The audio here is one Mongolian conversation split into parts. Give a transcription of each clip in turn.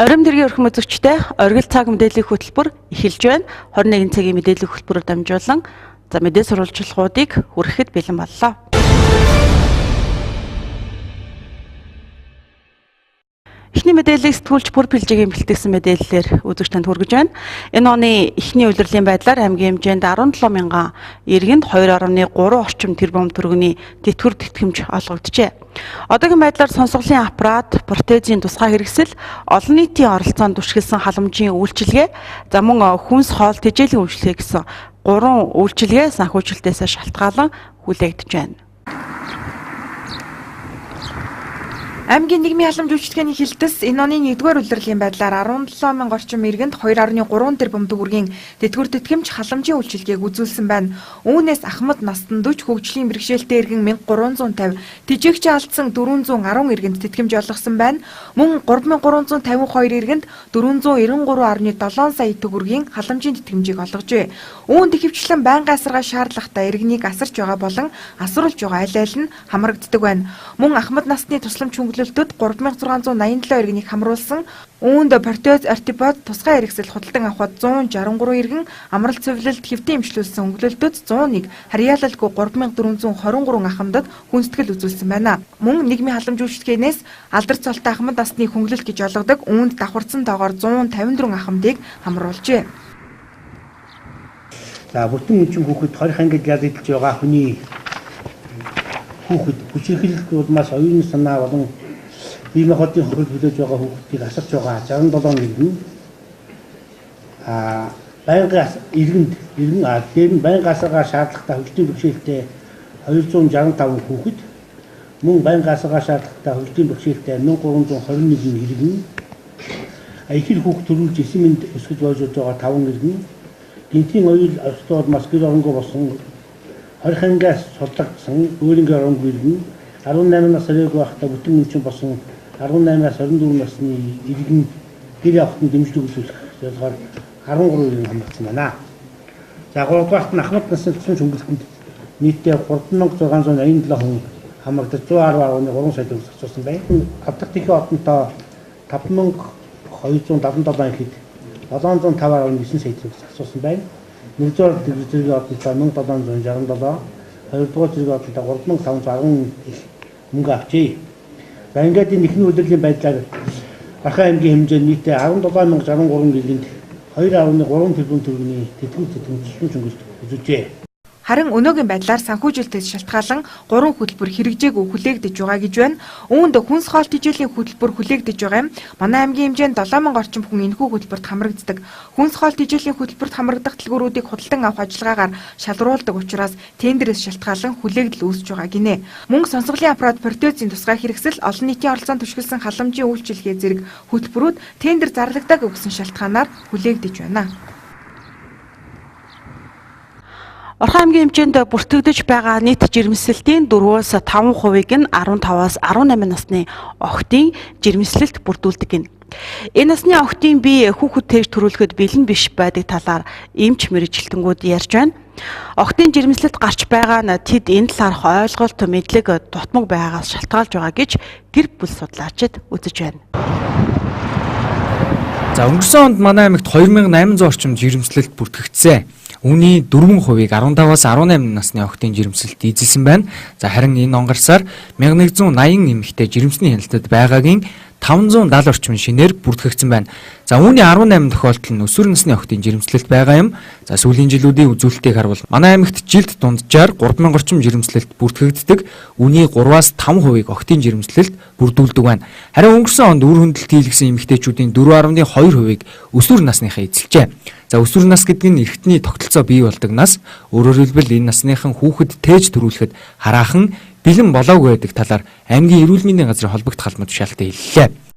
Оройн тэргийн өрхөн үзэгчтэй оргил цаг мэдээллийн хөтөлбөр эхэлж байна. 21 цагийн мэдээллийн хөтөлбөрөөр дамжуулан мэдээ сурвалжлагуудыг хүрэхэд бэлэн боллоо. Эхний мэдээллийг сэтгүүлч бүр бэлжээгийн бэлтгэсэн мэдээллээр үзэгч танд хүргэж байна. Энэ оны эхний улирлын байдлаар аймгийн хэмжээнд 17 мянган иргэнд 2.3 орчим тэрбум төгрөгийн тэтгэвэр тэтгэмж олгогджээ. Одоогийн байдлаар сонсголын аппарат, протезийн тусгай хэрэгсэл, олон нийтийн оролцоонд түшгэлсэн халамжийн үйлчилгээ, мөн хүнс хоол тэжээлийн үйлчилгээ гэсэн 3 үйлчилгээ санхүүжилтээс шалтгаалan хүлээгдэж байна. Аймгийн нийгмийн халамж үйлчилгээний хилтэс энэ оны 1-р улирлын байдлаар 17 мянга орчим иргэнд 2.3 тэрбум төгрөгийн тэтгэвэр тэтгэмж халамжийн үйлчилгээг үзүүлсэн байна. Үүнээс ахмад настан 40 хөгжлийн бэрхшээлтэй иргэн 1350, тэжээгчээ алдсан 410 иргэнд тэтгэмж олгосон байна. Мөн 3352 иргэнд 493.7 сая төгрөгийн халамжийн тэтгэмжийг олгожээ. Үүнд ихэвчлэн байнгын асаргаа шаардлагатай иргэнийг асарч байгаа болон асруулж байгаа аль аль нь хамрагддаг байна. Мөн ахмад насны тусламж хөнгөлөлтөд 3687 иргэнийг хамруулсан. Үүнд протез, ортопед, тусгай хэрэгсэл худалдан авахд 163 иргэн, амралт цувилалд хэвтэн эмчлүүлсэн хөнгөлөлтөд 101, харьяалалгүй 3423 ахмадад хүндэтгэл үзүүлсэн байна. Мөн нийгмийн халамж үйлчилгээнээс алдар цолтой ахмад насны хөнгөлөлт гэж олгодог. Үүнд давхарсан тоогоор 154 ахмадыг хамруулжээ. За бүтэн эмчийн хүүхэд 20 ангид ялдаж байгаа хүний хүүхэд хүчирхэлт улмаас оюуны санаа болон биемийн хотын хөрөл хүлээж байгаа хүүхдийг асарч байгаа 67 иргэн байнгын иргэнд дээр нь байнгын асаргаа шаардлагатай хөгжлийн бэрхшээлтэй 265 хүүхэд, мөн байнгын асаргаа шаардлагатай хөгжлийн бэрхшээлтэй 1321 иргэн, ихэр хүүхд төрүүлж эсэмэнд өсгөж байж байгаа 5 иргэн, гинтийн оюул орчтын улмаас гэр оронгүй болсон 20 ангиас судлагдсан өөрөнгөө оронгүй иргэн, 18 нас хүрээгүй байхдаа бүтэн эмчин болсон 18-аас 24 насны иргэн гэр явахтан дэмжлэг үзүүлэх зорилгоор 13 иргэн хамрагдсан байна. За 3-р нь ахмад насны тусламж хөнгөлөлтөнд нийтдээ 3687 хүн хамрагдаж 110.3 сая төгрөг зарцуулсан байна. Авдаг тэхийн одонтоо 5277 ихэд 705.9 сая төгрөг зарцуулсан байна. 1-р зэргийн одонтоо 1767, 2-р зэргийн одонтоо 3510 мөнгө авчээ. За ингээд энэ ихний улирлын байдлаар Архай аймгийн хэмжээнд нийтээ 17063 иргэнд 2.3 тэрбум төгрөгийн тэтгэвэр хөнгөлөлт үзүүлжээ. Харин өнөөгийн байдлаар санхүүжилтээс шалтгаалan 3 хөтөлбөр хэрэгжээгүй хүлээгдэж байгаа гэж байна. Үүнд хүнс хоол тэжээлийн хөтөлбөр хүлээгдэж байгаа юм. Манай аймгийн хэмжээнд 7000 орчим хүн энэхүү хөтөлбөрт хамрагддаг. Хүнс хоол тэжээлийн хөтөлбөрт хамрагдах дэлгүүрүүдийг худалдан авах ажиллагаагаар шалруулдаг учраас тендерээс шалтгаалan хүлээгдэл үүсэж байгаа гинэ. Мөн сонсголын аппарат, протезийн тусгай хэрэгсэл, олон нийтийн оролцоонд түшгэлсэн халамжийн үйлчилгээ зэрэг хөтөлбөрүүд тендер зарлагдаагүй гэсэн шалтгаанаар хүлээгдэж байна. Орхон аймгийн хэмжээнд бүртгэгдэж байгаа нийт жирэмслэлтийн 4-5%-ийг нь 15-аас 18 насны охидын жирэмслэлт бүрдүүлдэг гэнэ. Энэ насны охидын бие хүүхэд тээж төрүүлэхэд бэлэн биш байдаг талаар эмч мэргэжилтэнгүүд ярьж байна. Охидын жирэмслэлт гарч байгаа нь тэд энэ талаарх ойлголт, мэдлэг дутмаг байгаагаас шалтгаалж байгаа гэж гэр бүл судлаачид үзэж байна. За өнгөрсөн онд манай аймагт 2800 орчим жирэмслэлт бүртгэгдсэн. Үүний 4%-ийг 15-аас 18 насны охидын жирэмслэлт эзэлсэн байна. За харин энэ он гарсаар 1180 эмэгтэй жирэмсний хяналтад байгаагийн 570 орчим шинээр бүртгэгдсэн байна. За үүний 18 тохиолдол нь өсвөр насны охидын жирэмслэлт байгаа юм. За сүүлийн жилүүдийн үзүүлэлтийг харвал манай аймагт жилд дунджаар 3000 орчим жирэмслэлт бүртгэгддэг. Үүний 3-аас 5%-ийг охидын жирэмслэлт бүрдүүлдэг байна. Харин өнгөрсөн онд үр хөндлөлт хийлгэсэн эмэгтэйчүүдийн 4.2%-ийг өсвөр насныхаа эзэлжээ. За өсвөр нас гэдэг нь эрэгтний тогтолцоо бий болдог нас. Өөрөөр хэлбэл энэ насныхан хүүхэд тээж төрүүлэхэд хараахан бэлэн болоогүй байдаг талаар аймгийн эрүүл мэндийн газрын холбогдох албан тушаалтад хэллээ.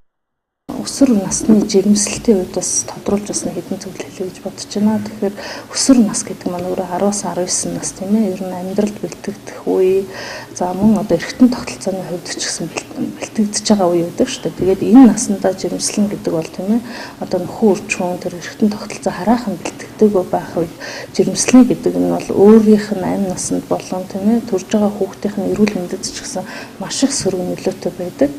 Өсвөр насны жирэмслэлтийн үед бас тодруулж бас нэг хэдэн зүйл хэлье гэж бодож байна. Тэгэхээр өсвөр нас гэдэг маань өөрөө 10-аас 19 нас тийм ээ. Ер нь амьдралд бэлтгэгдэх үе. За мөн одоо эрэгтэн тогтолцооны хувьд ч гэсэн бэлтгэгдэж байгаа үе байдаг шүү дээ. Тэгээд энэ наснда жирэмслэн гэдэг бол тийм ээ. Одоо нөхөн үрчүүн тэр эрэгтэн тогтолцоо хараахан бэлтгэдэг байх үед жирэмслэн гэдэг нь бол өөрийнх нь амь насанд болон тийм ээ төрж байгаа хүүхдийн эрүүл мэндэд ч гэсэн маш их сөрөг нөлөөтэй байдаг.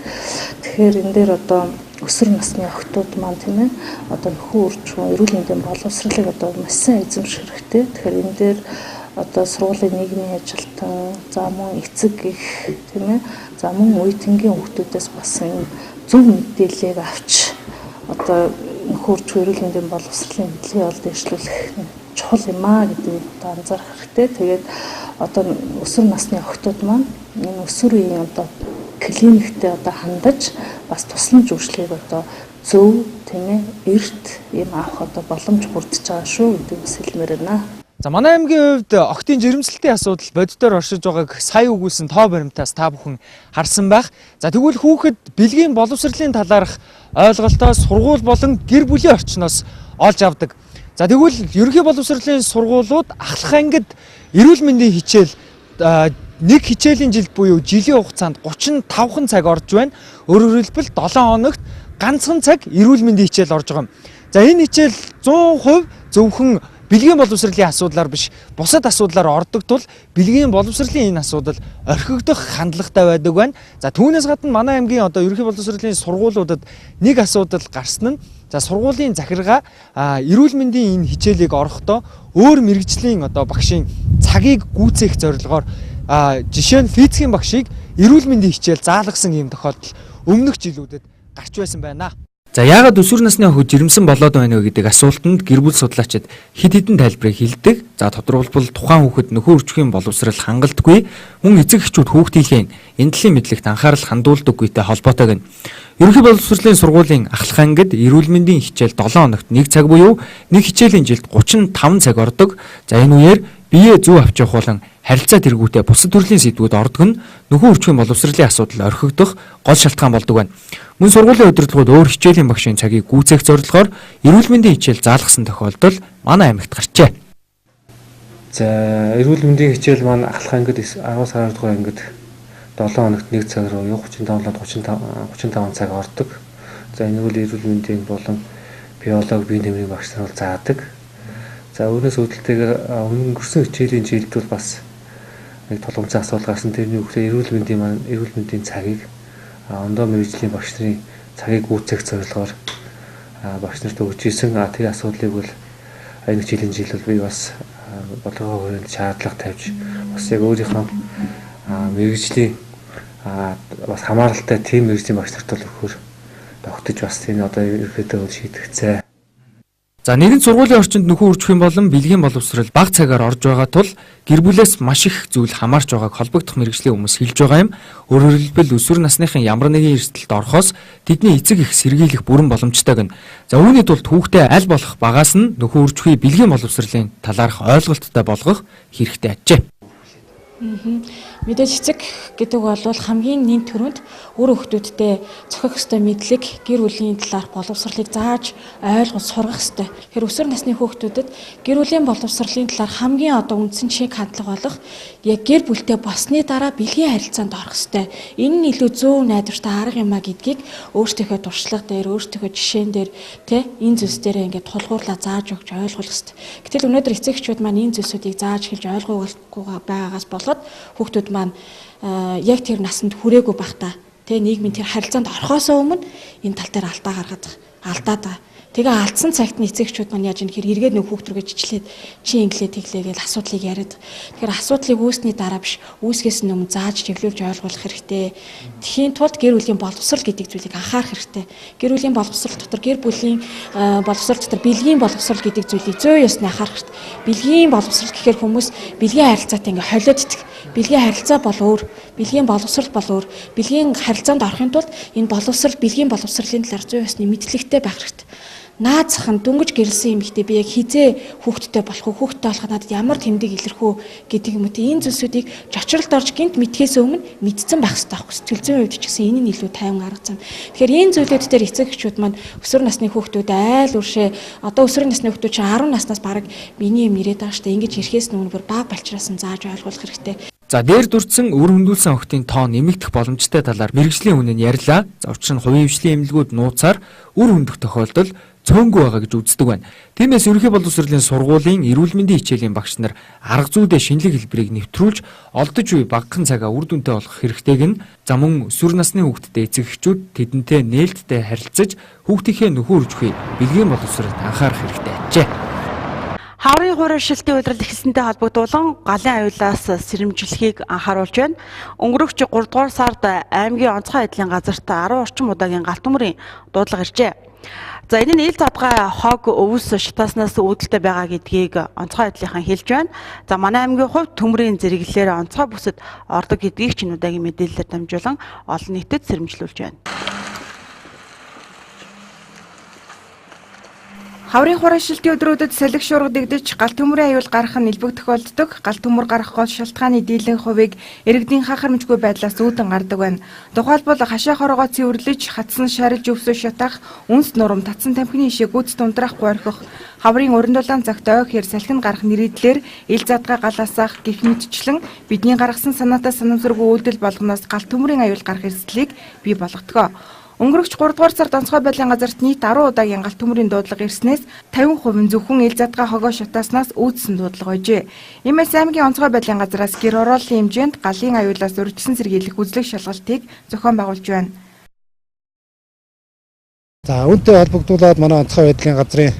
Тэгэхээр энэ дээр одоо өсвөр насны охтууд маань тийм ээ одоо нөхөн үржим эрүүл мэндийн боловсролыг одоо маш сайн эзэмших хэрэгтэй. Тэгэхээр энэ дээр одоо сургуулийн нийгмийн ажилтан, за мөн эцэг их тийм ээ, за мөн үе тэнгийн хүүхдүүдээс бас энэ зөв мэдээллийг авч одоо нөхөн үржим эрүүл мэндийн боловсролын мэдлэгийг ол дэвшлүүлэх чухал юм аа гэдэг одоо анзаарах хэрэгтэй. Тэгээд одоо өсвөр насны охтууд маань энэ өсвөр үеийн одоо клиниктэй одоо хандаж бас тусламж үйлчлэгийг одоо зөв тийм ээ эрт юм авах одоо боломж бүрдэж байгаа шүү гэдэг бас хэлмээр байна. За манай аймгийн хувьд охтын жирэмслэлтийн асуудал боддоор оршиж байгааг сая өгүүлсэн тоо баримтаас та бүхэн харсан байх. За тэгвэл хүүхэд бэлгийн боловсролын талаарх ойлголтоо сургууль болон гэр бүлийн орчноос олж авдаг. За тэгвэл ерөнхий боловсролын сургуулиуд ахлах ангид эрүүл мэндийн хичээл нэг хичээлийн жилд буюу жилийн хугацаанд 35 цаг орж байна. Өөрөөр хэлбэл 7 хоногт ганцхан цаг эрүүл мэндийн хичээл орж байгаа юм. За энэ хичээл 100% зөвхөн бэлгийн боловсролын асуудлаар биш, бусад асуудлаар ордог тул бэлгийн боловсролын энэ асуудал орхигдох хандлагатай байдаг байна. За түүнээс гадна манай аймгийн одоо ерөнхий боловсролын сургуулиудад нэг асуудал гарсан нь за сургуулийн захиргаа эрүүл мэндийн энэ хичээлийг орохдоо өөр мэрэгжлийн одоо багшийн цагийг гүйцээх зорилгоор жишээ нь физикийн багшийг эрүүл мэндийн хичээл заалгасан ийм тохиолдол өмнөх жилүүдэд гарч байсан байна. За яагаад өсвөр насны охид жирэмсэн болоод байна вэ гэдэг асуултанд гэр бүл судлаачид хэд хэдэн тайлбарыг хэлдэг. За тодорхойлбол тухайн хүүхэд нөхөн үржихийн боловсрол хангалтгүй, мөн эцэг эхчүүд хүүхдийнхээ энэ талын мэдлэгт анхаарал хандуулдаггүйтэй холбоотой гэнэ. Ерөнхий боловсролын сургуулийн ахлах ангид эрүүл мэндийн хичээл 7 хоногт 1 цаг буюу нэг хичээлийн жилд 35 цаг ордог. За энэ үеэр бие зөв авч явах болон харилцаа тэргүүтээ бусад төрлийн сэдвүүд ордог нь нөхөн үржихийн боловсролын асуудал орхигдох гол шалтгаан болдог байна. Мөн сургуулийн удирдлагууд өөр хичээлийн багшийн цагийг гүйцээх зорилгоор эрүүл мэндийн хичээл заалгасан тохиолдол манай аймагт гарчээ. За эрүүл мэндийн хичээл маань ахлах ангид 10-аас 12 дугаар ангид 7 хоногт 1 цаг руу 35 цаг ордог. За энэ бол эрүүл мэндийн болон биологи, биеийн тэмрийн багш нар бол заадаг. За өөрөөс үүдэлтэйгээр өнгөрсөн хичээлийн жилд бол бас нэг тулгымцсан асуудал гарсан. Тэрний үгээр эрүүл мэндийн цагийг ондоо мэрэгжлийн багш нарын цагийг гүйцээх зорилгоор багш нарт өгч ирсэн. Тэр асуудлыг бол энэ хичээлийн жил бол би бас бодлогоо хүрээнд шаардлага тавьж бас яг өөрийнхөө мэрэгжлийн бас хамааралтай тийм мэрэгжлийн багш нарт бол өгөхөөр тогтож бас энэ одоо ерөөдөө шийдэгцээ. За нэгэн сургуулийн орчинд нөхөн үржихийн болон бэлгийн боловсрол бага цагаар орж байгаа тул гэр бүлээс маш их зүйл хамаарч байгааг холбогдох мэрэгжлийн хүмүүс хэлж байгаа юм. Өөрөөр хэлбэл өсвөр насныхын ямар нэгэн эрсдэлд орохоос тэдний эцэг их сэргийлэх бүрэн боломжтой гэнэ. За үүний тулд хүүхдээ аль болох багаас нь нөхөн үржихийн бэлгийн боловсролын талаарх ойлголттой болгох хэрэгтэй ажээ. Мэдээж эцэг гэдэг бол хамгийн нийт төрөнд өөр хүүхдүүдтэй зохиох ёстой мэдлэг, гэр бүлийн талаарх боловсролыг зааж ойлгож сургах ёстой. Тэгэхээр өсвөр насны хүүхдүүдэд гэр бүлийн боловсролын талаар хамгийн одоо үндсэн чиг хандлага болох яг гэр бүлтэй болсны дараа бэлгийн харилцаанд орох ёстой. Энэ нь илүү зөв найдвартай арга юм а гэдгийг өөрсдийнхөө туршлага дээр, өөрсдийнхөө жишээн дээр энэ зүйлс дээр ингээд тулгуурлаа зааж өгч ойлгуулах ёстой. Гэтэл өнөөдөр эцэг эхчүүд маань энэ зүйлсүүдийг зааж хэлж ойлгоогүй байгаагаас болоод хүүхдүүд маань яг тэр насанд хүрээгүй байхдаа нийгмийн тэр харилцаанд орохоос өмнө энэ тал дээр алдаад байгаа. Тэгээ алдсан цагт нь эцэгчүүд маань яаж нэхэр эргээд нэг хүүхд рүүгээ чичлээд чи инглээ тэглээ гэж асуудлыг яриад. Тэгэхээр асуудлыг үүсний дараа биш, үүсгээс нь өмнө зааж чиглүүлж ойлгуулах хэрэгтэй. Тэхийн тулд гэр бүлийн боловсрол гэдэг зүйлийг анхаарах хэрэгтэй. Гэр бүлийн боловсрол дотор гэр бүлийн боловсрол дотор бэлгийн боловсрол гэдэг зүйлийг зөө ёсны анхаарах хэрэгтэй. Бэлгийн боловсрол гэхээр хүмүүс бэлгийн харилцаатай ингээ холиоддаг. Бэлгийн харилцаа бол өөр, бэлгийн боловсрол бол өөр. Бэлгийн харилцаанд орохын тулд энэ боловсрол, бэлгийн боловсролын талаар зөө ёсны мэдлэгтэй байх хэрэгтэй. Наад зах нь дүнгиж гэрэлсэн юм ихтэй би яг хизээ хүүхдтэй болох уу, хүүхдтэй болоход надад ямар тэмдэг илэрх үү гэдэг юм уу. Энэ зүйлсүүдийг жочролд орж гинт мэдхээс өмнө мэдсэн байх хэрэгтэй байхгүй. Сэтгэл зүйн хувьд ч гэсэн энэ нь илүү тайван арга зам. Тэгэхээр энэ зүйлүүд дээр эцэг эхчүүд маань өсвөр насны хүүхдүүд айл үршээ одоо өсвөр насны хүүхдүүд чинь 10 наснаас бараг миний юм ирээд байгаа штэ. Ингэж ирэхээс өмнө бүр баг балчраас нь зааж ойлгуулах хэрэгтэй. За дээр дурдсан үр хөндүүлсэн охтын тоо нэмэгдэх боломжтой талаар мэрэгжлийн үнэн ярьлаа. За учир нь хувийн хвшлийн эмнэлгүүд нууцаар үр хөндөх тохиолдол цөөнгүй байгаа гэж үздэг байна. Тиймээс ерөнхий боловсролын сургуулийн эрүүл мэндийн хичээлийн багш нар арга зүйдээ шинэлэг хэлбэрийг нэвтрүүлж олдож буй багахан цагаа үр дүнтэй болгох хэрэгтэйг нь за мөн өсвөр насны хүүхдтэй эцэгчүүд тэдэнтэй нээлттэй харилцаж хүүхдийнхээ нөхөр үржихүй бэлгийн боловсролд анхаарах хэрэгтэй ажээ. Хаврын хуурай шилтийн удирдал эхэлсэнтэй холбогдуулан галын аюулаас сэрэмжлэхийг анхааруулж байна. Өнгөрөх 3 дугаар сард аймгийн онцгой байдлын газарт 10 орчим удаагийн галт төмрийн дуудлага иржээ. За энэ нь ил задгай хог өвс шатааснаас үүдэлтэй байгаа гэдгийг онцгой байдлынхан хэлж байна. За манай аймгийн хувьд төмрийн зэрэглэлээр онцгой бүсэд ордог гэдгийг ч энэ удаагийн мэдээлэлээр дамжуулан олон нийтэд сэрэмжлүүлж байна. Хаврын хуурай шилтийн өдрүүдэд салхи шуурга дэгдэж галт төмрийн аюул гарах нь нэлбэг тохиолддог. Галт төмөр гарах гол шалтгааны дийлэн хувийг иргэдийн хахарамжгүй байдлаас үүдэн гардаг байна. Тухайлбал хашаа хорогоо цэвэрлэж, хатсан шарилж өвсөө шатах, үнс нурам татсан тамхины ишээ гүйц тундрахгүй орхих, хаврын уран дулаан цагт ой хэр салхин гарах нэрийдлэр ил задгай галаасах гих мэтчлэн бидний гаргасан санаатай санамсаргүй үйлдэл болгоноос галт төмрийн аюул гарах эрсдлийг бий болгодог. Өнгөрөх 3 дугаар сард онцгой байдлын газарт нийт 10 удаагийн галт төмрийн дуудлага ирснээс 50% нь зөвхөн ил задгай хогоо шатааснаас үүдсэн дуудлага байжээ. Иймээс аймгийн онцгой байдлын газраас гэр орооллын хэмжээнд галын аюулаас урьдчилан сэргийлэх үзлэг шалгалтыг зохион байгуулж байна. За үүнтэй холбогдуулаад манай онцгой байдлын газрын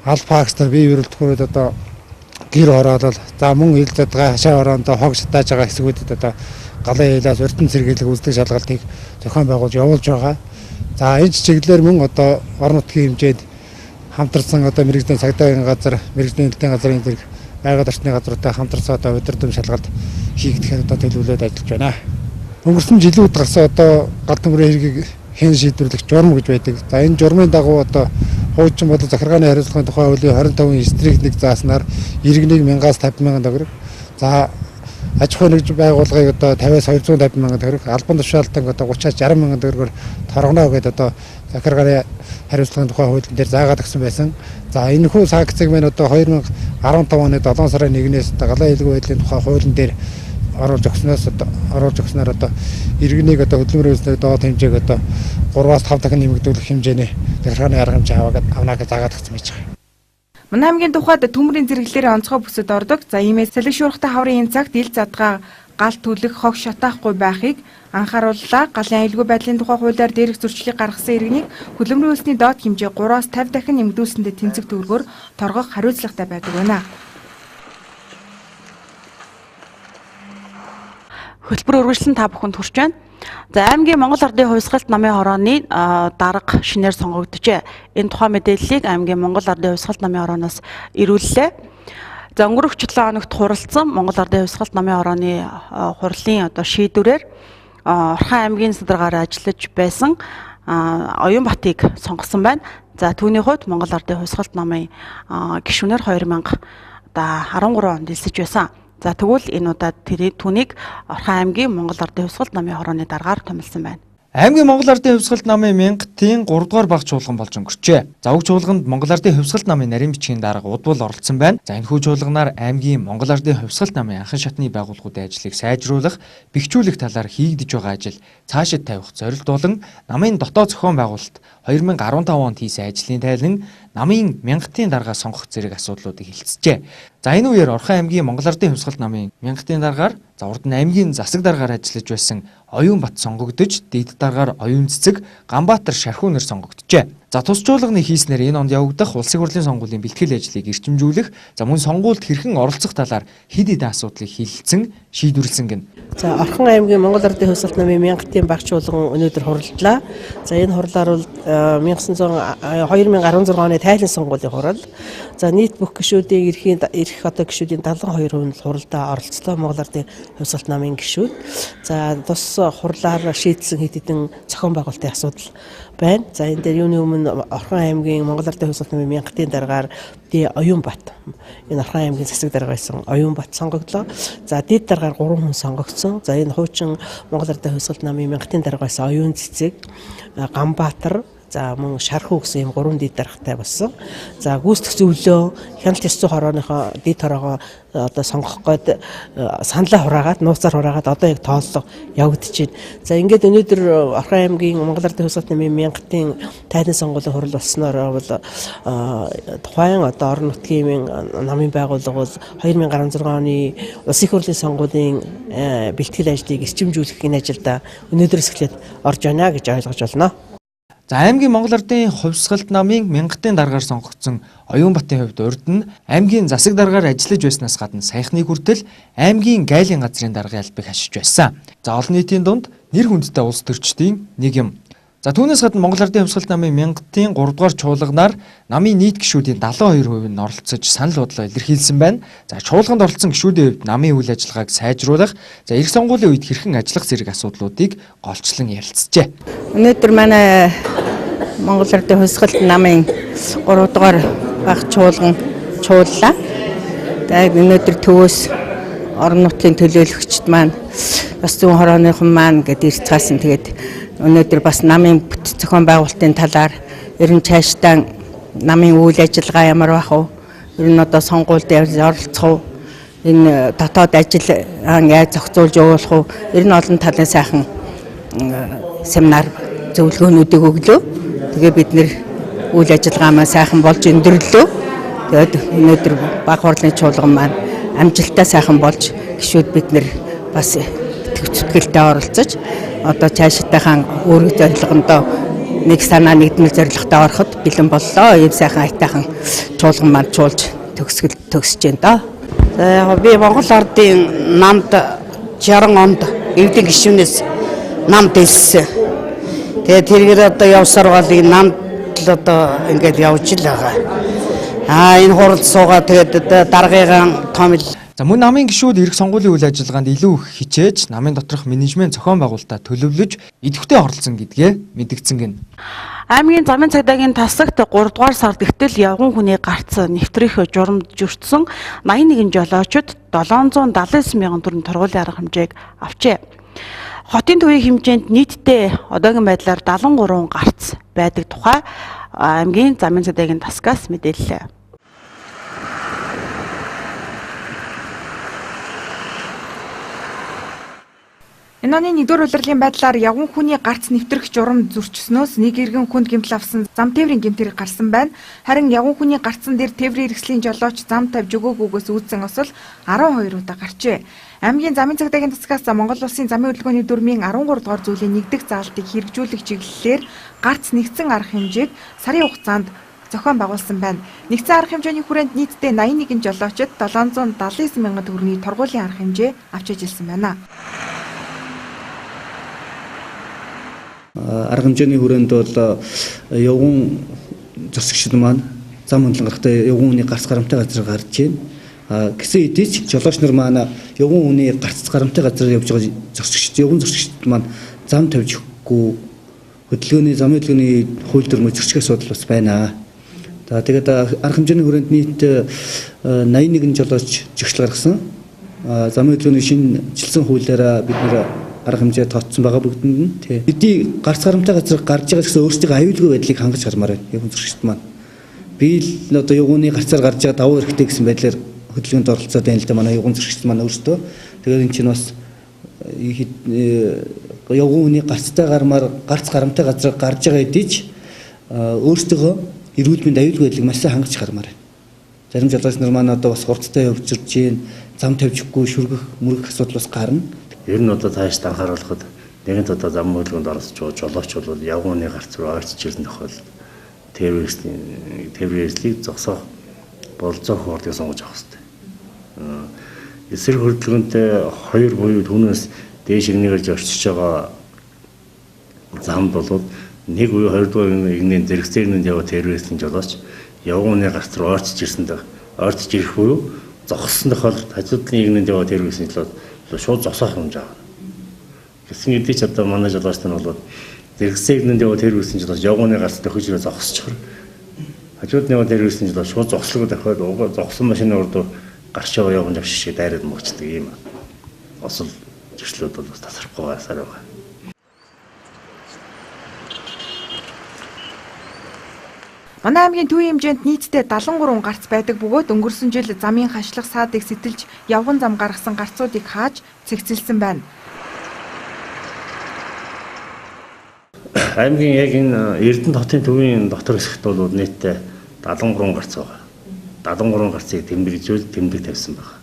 аль пакстер бие бүрэлдэхүүнүүд одоо гэр ороолол за мөн ил задгай хашаа ороонд хог шатааж байгаа хэсгүүдэд одоо галын аюулаас урьдчилан сэргийлэх үзлэг шалгалтыг зохион байгуулж явуулж байгаа. За энэ чиглэлээр мөн одоо орон нутгийн хэмжээнд хамтарсан одоо мэрэгжлийн цагдаагийн газар, мэрэгжлийн эдийн газрын зэрэг байгаль орчны газруудтай хамтарсан одоо удирдам шалгалт хийгдэхээр одоо төлөвлөд ажиллаж байна. Өнгөрсөн жилүүд гарсан одоо галт төмрийн хэргийг хэн шийдвэрлэх журам гэж байдаг. За энэ журмын дагуу одоо хуучин болон захиргааны хариуцлагын тухай хуулийн 29 эстрэг 1 зааснаар иргэнийг 1000-аас 50,000 төгрөг. За аж ахуй нэгж байгууллагыг одоо 50-аас 250,000 төгрөг, албан тушаалтан одоо 30-аас 60,000 төгрөгөөр торгоно гэдээ одоо захиргааны хариуцлагын тухай хуулийн дээр заагаад өгсөн байсан. За энэ хүү санкцыг мань одоо 2015 оны 7 сарын 1-ээс галын аюулгүй байдлын тухай хуулийн дээр оруулж өгснөөр одоо иргэнийг одоо хөдөлмөрийн үйлснээр доод хэмжээг одоо 3-аас 5 дахин нэмэгдүүлэх хэмжээний захиргааны арга хэмжээ авнаа гэж заагаад өгсөн байж байгаа. Манай аймгийн тухайд төмрийн зэрэглэлээр онцгой бүсэд ордог. За иймээс салхи шуургатай хаврын энэ цагт ил задгай гал түлэх хог шатаахгүй байхыг анхаарууллаа. Галын аюулгүй байдлын тухай хуулиар дээрх зөрчлийг гаргасан иргэнийг хөдөлмөрийн үйлсний доод хэмжээ 3-аас 50 дахин нэмэгдүүлсэндээ тэнцэх төгрөгөөр торгох хариуцлагатай байдаг байна. Хөтөлбөр үргэлжлэн та бүхэнд хүрч байна. За аймгийн Монгол Ардын хувьсгалт намын хорооны дарга шинээр сонгогджээ. Энэ тухай мэдээллийг аймгийн Монгол Ардын хувьсгалт намын хорооноос ирүүллээ. За өнгөрөх 7 хоногт хуралдсан Монгол Ардын хувьсгалт намын хорооны хурлын одоо шийдвэрээр Орхон аймгийн садаргаар ажиллаж байсан Оюнбатыг сонгосон байна. За түүний хувьд Монгол Ардын хувьсгалт намын гишүүнээр 2013 онд элсэж байсан. За тэгвэл энэ удаад түүнийг Орхон аймгийн Монгол Ардын хувьсгалт намын хорооны даргаар томилсон байна. Аймгийн Монгол Ардын хувьсгалт намын 1000-ийн 3 дугаар баг чуулган болж өнгөрчээ. За уг чуулганд Монгол Ардын хувьсгалт намын нарийн бичгийн дарга удвал оролцсон байна. За энэ хүү чуулганаар аймгийн Монгол Ардын хувьсгалт намын анхан шатны байгууллагуудын ажлыг сайжруулах, бэхжүүлэх талаар хийгдэж байгаа ажил цаашид тавих зорилтуулан намын дотоод зохион байгуулалт 2015 онд хийсэн ажлын тайлан намын 1000-ийн дарга сонгох зэрэг асуудлуудыг хэлцжээ. За энэ үеэр Орхон аймгийн Монгол Ардын хувьсгалт намын 1000-ийн даргаар за урд нь аймгийн засаг даргаар ажиллаж байсан Оюнбат сонгогдож, дэд даргаар Оюун цэцэг, Ганбаатар Шархуунэр сонгогджээ. За тус чуулганы хийснээр энэ онд явагдах улсын хурлын сонгуулийн бэлтгэл ажлыг эрчимжүүлэх, за мөн сонгуульд хэрхэн оролцох талаар хэд хэдэн асуудлыг хэлэлцэн, шийдвэрлсэн гэнэ. За Орхон аймгийн Монгол Ардын хувьсгалт намын 1000-ийн баг чуулган өнөөдөр хурлаа. За энэ хурлаар бол 2016 оны тайлан сонгуулийн хурал. За нийт бүх гишүүдийн эрх одоо гишүүдийн 72% нь хуралдаа оролцлоо Монгол Ардын хувьсгалт намын гишүүд. За тус хурлаар шийдсэн хэд хэдэн зохион байгуулалтын асуудал байна. За энэ дээр юуны өмнө Орхон аймгийн Монгол Ардын хувьсгалт намын 1000-ийн даргаар Оюнбат энэ Орхон аймгийн засаг дарга байсан Оюнбат сонгогдлоо. За дэд даргаар 3 хүн сонгогдсон. За энэ хуучин Монгол Ардын хувьсгалт намын 1000-ийн дарга байсан Оюун цэцэг, Ганбаатар, За мөн шархуу гэсэн юм 3D даргатай болсон. За гүйцэтгэх зөвлөө хяналт ёс зүйн хорооныхоо дэд хороогоо одоо сонгох гээд саналаа хураагаад нууцаар хураагаад одоо яг тооллого явагдаж байна. За ингээд өнөөдөр Орхон аймгийн Монгол Ардын Хувьсгалт намын мянгатын тайны сонгуулийн хурал болсноор бол тухайн одоо орон нутгийн намын байгууллага бол 2016 оны улсын их хурлын сонгуулийн бэлтгэл ажлыг эрчимжүүлэх энэ ажилда өнөөдрөөс эхлээд орж байна гэж ойлгож байна. За аймгийн Монгол Ардын Хувьсгалт намын мянгатын даргаар сонгогдсон Оюунбатын хувьд урд нь аймгийн засаг даргаар ажиллаж байснаас гадна саяхны хүртэл аймгийн гайлын газрын даргын албыг хашиж байсан. За олон нийтийн дунд нэр хүндтэй улс төрчдийн нэг юм. За түүнээс гадна Монгол Ардын Хувьсгалт намын мянгатын 3 дугаар чуулганаар намын нийт гишүүдийн 72% нь оролцож санал бодлоо илэрхийлсэн байна. За чуулганд оролцсон гишүүдийн хувьд намын үйл ажиллагааг сайжруулах, за эх сонгуулийн үед хэрхэн ажиллах зэрэг асуудлуудыг голчлон ярилцжээ. Өнөөдөр манай Монгол Ардын Хувьсгалт намын 3 дугаар баг чуулган чууллаа. Тэгээд өнөөдөр төвөөс орон нутгийн төлөөлөгчд маань бас зүүн хорооныхон маань гэдэг ирцгаасан. Тэгээд өнөөдөр бас намын бүтэц зохион байгуулалтын талаар ер нь цаашдаа намын үйл ажиллагаа ямар байх вэ? Ер нь одоо сонгуульд оролцох уу? Энэ дотоод ажил яаж зохицуулж явуулах уу? Ер нь олон талын сайхан семинар зөвлөгөөнүүдийг өглөө. Тэгээ бид нэр үйл ажиллагаамаа сайхан болж өндөрлөө. Тэгээд өнөөдөр баг хурлын чуулган маань амжилттай сайхан болж гишүүд бид нэр бас төвчтгэлтэй оролцож одоо цаашдаахан өөрийн зорилгондоо нэг санаа нэгдмэл зорилготой ороход бэлэн боллоо. Ийм сайхан айтайхан чуулган маань чуулж төгсөж байна да. За яг би Монгол Ардын намд 60 онд эвдэн гишүүнээс намд элсэн. Тэгээд тэргээр одоо явсаар бол энэ намд л одоо ингээд явж л байгаа. Энэ хурал суугаад тэгээд даргыгаан том л. За мөн намын гишүүд эрх сонгуулийн үйл ажиллагаанд илүү их хичээж, намын доторх менежмент зохион байгуулалтаа төлөвлөж, идэвхтэй оролцсон гэдгээ мэдгдсэн гин. Аймгийн замын цагдаагийн тасагт 3 дугаар сард ихтэл явган хүний гарц нэвтрэх журамд жүртсэн 81 жолоочид 779 мянган төгрөгийн торгуулийн арга хэмжээг авчээ. Хотын төвийн хэмжээнд нийтдээ одоогийн байдлаар 73 гарц байдаг тухай аймгийн замын цагдаагийн тасгаас мэдээллээ. Энэ оны 1-р улирлын байдлаар явган хүний гарц нэвтрэх журам зөрчснөөс нэг иргэн хүнд гэмтэл авсан зам тээврийн гэмтэр гарсан байна. Харин явган хүний гарцсан дээр тээврийн хэрэгслийн жолооч зам тавьж өгөөгүйгээс үүдсэн осол 12 удаа гарчээ. Аймгийн замын цагдаагийн тасгаас Монгол улсын замын хөдөлгөөний дүрмийн 13 дугаар зүйлийн нэгдэх заалтыг хэрэгжүүлэх чиглэлээр гарц нэгдсэн арга хэмжээг сарын хугацаанд зохион байгуулсан байна. Нэгдсэн арга хэмжээний хүрээнд нийтдээ 81 жолоочид 779 мянган төгрөгийн торгуулийн арга хэмжээ авч ажилласан байна. Арга хэмжээний хүрээнд бол явган зөрчигчд маань зам хөндлөн гарахтаа явган хүний гарц гарамтай газар гарч байна. Гэсэн хэдий ч жолооч нар маань явган хүний гарц гарамтай газар явж байгаа явган зөрчигчд маань зам тавьж өгөхгүй хөдөлгөөний замын хөдөлгөөний хууль дүрмээр зөрчих асуудал бас байна. Тэгээд арга хэмжээний хүрээнд нийт 81 жолооч жигшил гаргасан. Замын хөдөлгөөний шинжилсэн хуулиараа бид нэр арга хэмжээ тооцсон байгаа бүгдэнд нь тий. Бидний гарц гарамтай газар гарч байгаа гэсэн өөрсдөө аюулгүй байдлыг хангаж гармаар байна. Явган зөрчигчд маань. Би л одоо явганы гарцаар гарч байгаа давуу эрхтэй гэсэн байдлаар хөдөлгөөнд оролцоод байна л да манай явган зөрчигчд маань өөрсдөө. Тэгээд энэ чинь бас явган хүний гарцтай гармаар гарц гарамтай газар гарч байгаа хэдий ч өөрсдөө эрүүл мэнд аюулгүй байдлыг маш сайн хангаж гармаар байна. Зарим жолооч нар маань одоо бас хурцтай явж ирж байна. Зам тавьчихгүй шүргэх мөрөх асуудал бас гарна. Ер нь одоо таашд анхааруулахад нэгэнт одоо замын хөдөлгөөнд оролцож байгаа жолооч бол явган хүний гарц руу ойртож ирсэн тохиол тээврийн зогсоох болцоох хуурдыг сонгож авах хэрэгтэй. Эсрэг хөдөлгөөнтэй 2 буюу түүнээс дээш нэгнэрж орчиж байгаа замд бол 1 буюу 2 дугаар игнэн зэрэгцээрнэнд яваа тээврийн жолооч явган хүний гарц руу ойртож ирэх буюу зогссон тохиолдолд хажуудлын игнэнд яваа тээврийн жолооч шууд зогсоох юм жаа. Гэсэн хэдий ч одоо манай жолооч нар бол зэрэгцээрнэнд яваа тээврийн жолооч явган хүний гарц төхөж ирээ зогсчихор хажууд нэг тээврийн жолооч шууд зогслого дахиад зогсон машины урд гарч яваа явган жавш шиг дайраад мөгчдөг ийм осол зөрчлүүд бол бас тасрахгүй байсаар байгаа. Манай аймгийн төвийн хэмжээнд нийтдээ 73 гарц байдаг бөгөөд өнгөрсөн жил замын хашлах саадыг сэтэлж явган зам гаргасан гарцуудыг хааж цэгцэлсэн байна. Аймгийн яг энэ Эрдэнэ хотын төвийн дотор хэсэгт бол нийтдээ 73 гарц байгаа. 73 гарцыг тэмдэглэжүүл тэмдэг тавьсан байна.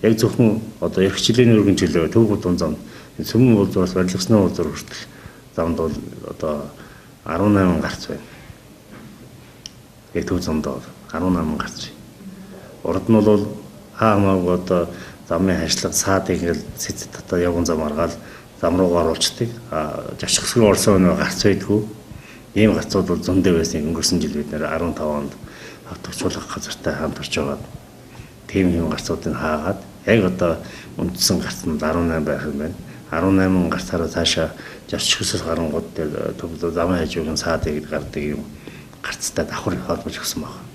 Яг зөвхөн одоо эрх хичээлийн өргөн жилөө төв гудуун зам Сүмэн уулзуураас барилгасны уулзуур хүртэл замд бол одоо 18 гарц байна. Яг төв замд 18 гарц. Урд нь бол хаамаагүй одоо замын хашлага саадыг ингээл сэцэд татаа явган зам аргаал зам руугаа оруулцдаг. Жавших хэсэг орсон өнөө гарц байдгүй. Ийм гарцууд бол зөндөө байсан. Өнгөрсөн жил бид нэр 15 онд автогчуулах газартай хамт орж байгаа. Тийм юм гарцуудыг хаагаад яг одоо үндсэн гарц нь 18 байх юм байна. 18 гарцаараа цаашаа жавших хэсэг гарангууд дээр төв замын хажуугийн саадыг гардаг юм гарцтай давхар холбож өгсөн байна.